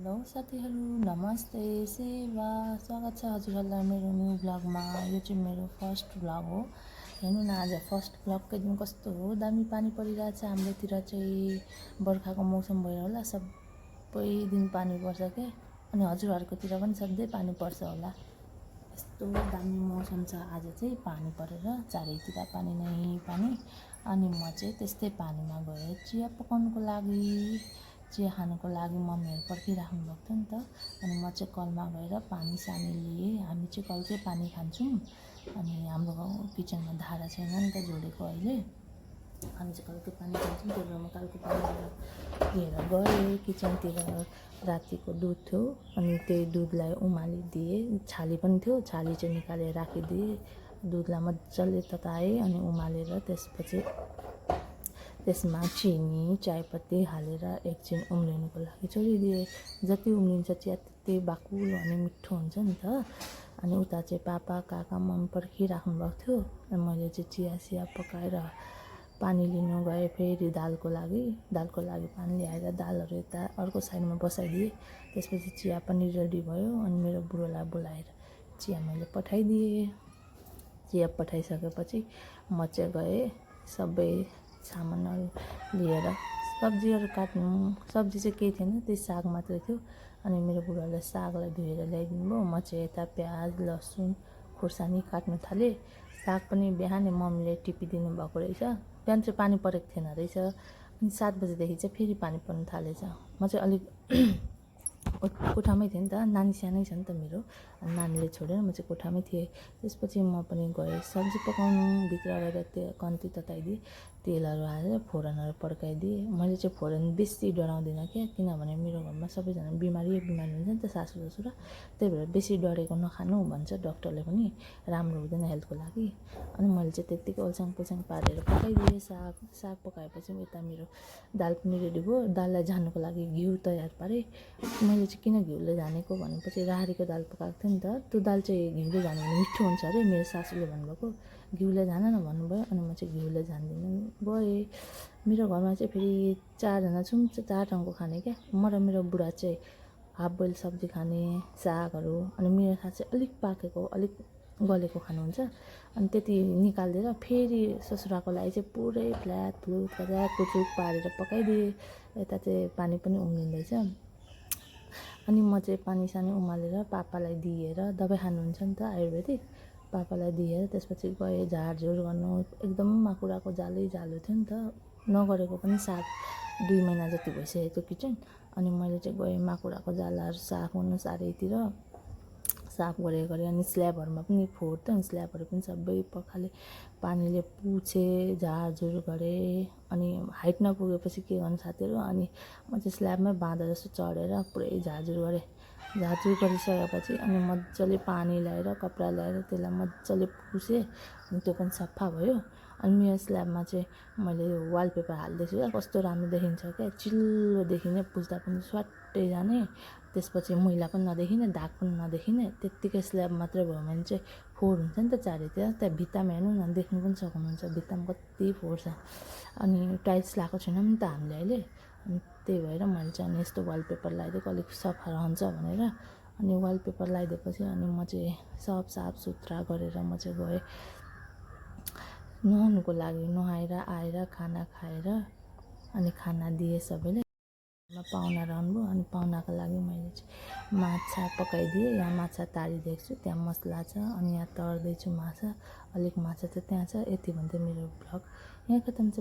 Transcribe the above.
Hello साथीहरू, नमस्ते, सेवा, स्वागत छ हजुरहरूलाई मेरो न्यू ब्लगमा। यो चाहिँ मेरो फर्स्ट ब्लग हो। हेर्नु न, आज फर्स्ट ब्लगकै दिन कस्तो दामी पानी परिरहेछ। हाम्रोतिर चाहिँ बर्खाको मौसम भएर होला, सबै दिन पानी पर्छ के। अनि हजुरहरूकोतिर पनि सधैँ पानी पर्छ होला। यस्तो दामी मौसम छ आज चाहिँ, पानी परेर चारैतिर पानी नै पानी। अनि म चाहिँ त्यस्तै पानीमा गएँ चिया पकाउनुको लागि। चिया खानुको लागि मम्मीहरू पर्खिराख्नु भएको थियो नि त। अनि म चाहिँ कलमा गएर पानी सानी लिएँ। हामी चाहिँ कलकै पानी खान्छौँ। अनि हाम्रो किचनमा धारा छैन नि त जोडेको अहिले। हामी चाहिँ कलकै पानी खान्छौँ, त्यही भएर म कलको पानी लिएर गएँ किचनतिर। रातिको दुध थियो, अनि त्यही दुधलाई उमालिदिएँ। छाली पनि थियो, छाली चाहिँ निकालेर राखिदिएँ। दुधलाई मजाले तताएँ अनि उमालेर त्यसपछि त्यसमा चिनी चायपत्ती हालेर एकछिन उम्लिनुको लागि छोडिदिएँ। जति उम्लिन्छ चिया त्यति बाक्लो अनि मिठो हुन्छ नि त। अनि उता चाहिँ पापा काका मम्मी पर्खिराख्नु भएको थियो। अनि मैले चाहिँ चिया पकाएर पानी लिनु गएँ फेरि दालको लागि पानी ल्याएर दालहरू यता अर्को साइडमा बसाइदिएँ। त्यसपछि चिया पनि रेडी भयो। अनि मेरो बुढोलाई बोलाएर चिया मैले पठाइदिएँ। चिया पठाइसकेपछि म चाहिँ गएँ सबै सामानहरू लिएर सब्जीहरू काट्नु। सब्जी चाहिँ केही थिएन, त्यही साग मात्रै थियो। अनि मेरो बुढाले सागलाई धोएर ल्याइदिनु भयो। म चाहिँ यता प्याज लसुन खुर्सानी काट्नु थालेँ। साग पनि बिहानै मम्मीले टिपिदिनु भएको रहेछ। बिहान चाहिँ पानी परेको थिएन रहेछ। अनि 7 बजेदेखि चाहिँ फेरि पानी पर्नु थालेछ। म चाहिँ अलिक कोठामै थिएँ नि त, नानी सानै छ नि त मेरो। नानीले छोडेर म चाहिँ कोठामै थिएँ। त्यसपछि म पनि गएँ सब्जी पकाउनु। भित्र गएर कन्ती तताइदिएँ, तेलहरू हालेर फोरनहरू पड्काइदिएँ। मैले चाहिँ फोरन बेसी डराउँदिनँ क्या, किनभने मेरो घरमा सबैजना बिमारी हुन्छ नि त, सासू ससुरा। त्यही भएर बेसी डढेको नखानु भन्छ डक्टरले पनि, राम्रो हुँदैन हेल्थको लागि। अनि मैले चाहिँ त्यत्तिकै ओल्छाङ पोल्छाङ पारेर पकाइदिएँ। साग पकाएपछि यता मेरो दाल पनि रेडी भयो। दाललाई झान्नुको लागि घिउ तयार पारेँ। मैले चाहिँ किन घिउले झानेको भनेपछि राहरीको दाल पकाएको थियो नि त, त्यो दाल चाहिँ घिउले झान्यो भने मिठो हुन्छ अरे। मेरो सासूले भन्नुभएको घिउले झान न भन्नुभयो। अनि म चाहिँ घिउले झानिदिनु गएँ। मेरो घरमा चाहिँ फेरि 4 जना छौँ, 4 रङको खाने क्या। म र मेरो बुढा चाहिँ हाफ बोइल सब्जी खाने, सागहरू। अनि मेरो सास चाहिँ अलिक पाकेको अलिक गलेको खानुहुन्छ। अनि त्यति निकालिदिएर फेरि ससुराको लागि चाहिँ पुरै फ्ल्याट फ्लुट कुचुक पारेर पकाइदिएँ। यता चाहिँ पानी पनि उम्लिँदैछ। अनि म चाहिँ पानी सानी उमालेर पापालाई दिएर, दबाई खानुहुन्छ नि त आयुर्वेदिक, पापालाई दिएर त्यसपछि गएँ झारझुर गर्नु। एकदम माकुराको जालै जालो थियो नि त, नगरेको पनि 2 महिना जति भइसकेको थियो किचन। अनि मैले चाहिँ गएँ माकुराको जालाहरू साफ गर्नु चारैतिर, साफ गरे। अनि स्ल्याबहरूमा पनि फोहोर थियो, अनि स्ल्याबहरू पनि सबै पखाले पानीले पुछेँ, झारझुर गरेँ। अनि हाइट नपुगेपछि के गर्नु साथीहरू, अनि म चाहिँ स्ल्याबमै बाँधा जस्तो चढेर पुरै झारझुर गरेँ। झारझुर गरिसकेपछि अनि मजाले पानी ल्याएर कपडा ल्याएर त्यसलाई मजाले पुछेँ। अनि त्यो पनि सफा भयो। अनि मेरो स्ल्याबमा चाहिँ मैले वालपेपर हाल्दैछु क्या, कस्तो राम्रो देखिन्छ क्या, चिल्लो देखिने, पुस्दा पनि स्वाट्टै जाने। त्यसपछि मैला पनि नदेखिने, दाग पनि नदेखिने। त्यत्तिकै स्ल्याब मात्रै भयो भने चाहिँ फोहोर हुन्छ नि त चारैतिर। त्यहाँ भित्तामा हेर्नु न, देख्नु पनि सक्नुहुन्छ भित्तामा कति फोहोर छ। अनि टाइल्स लगाएको छैनौँ नि त हामीले अहिले। अनि त्यही भएर मैले चाहिँ अनि यस्तो वालपेपर लगाइदिएको अलिक सफा रहन्छ भनेर। अनि वालपेपर लगाइदिएपछि अनि म चाहिँ सब साफ सुथरा गरेर म चाहिँ गएँ नुहाउनुको लागि। नुहाएर आएर खाना खाएर अनि खाना दिएँ सबैले। पाहुना रहनुभयो। अनि पाहुनाको लागि मैले चाहिँ माछा पकाइदिएँ। यहाँ माछा तारिदिएको छु, त्यहाँ मसला छ। अनि यहाँ तर्दैछु माछा, अलिक माछा चाहिँ त्यहाँ छ। यति भन्दै मेरो भ्लग यहाँ खतम छ।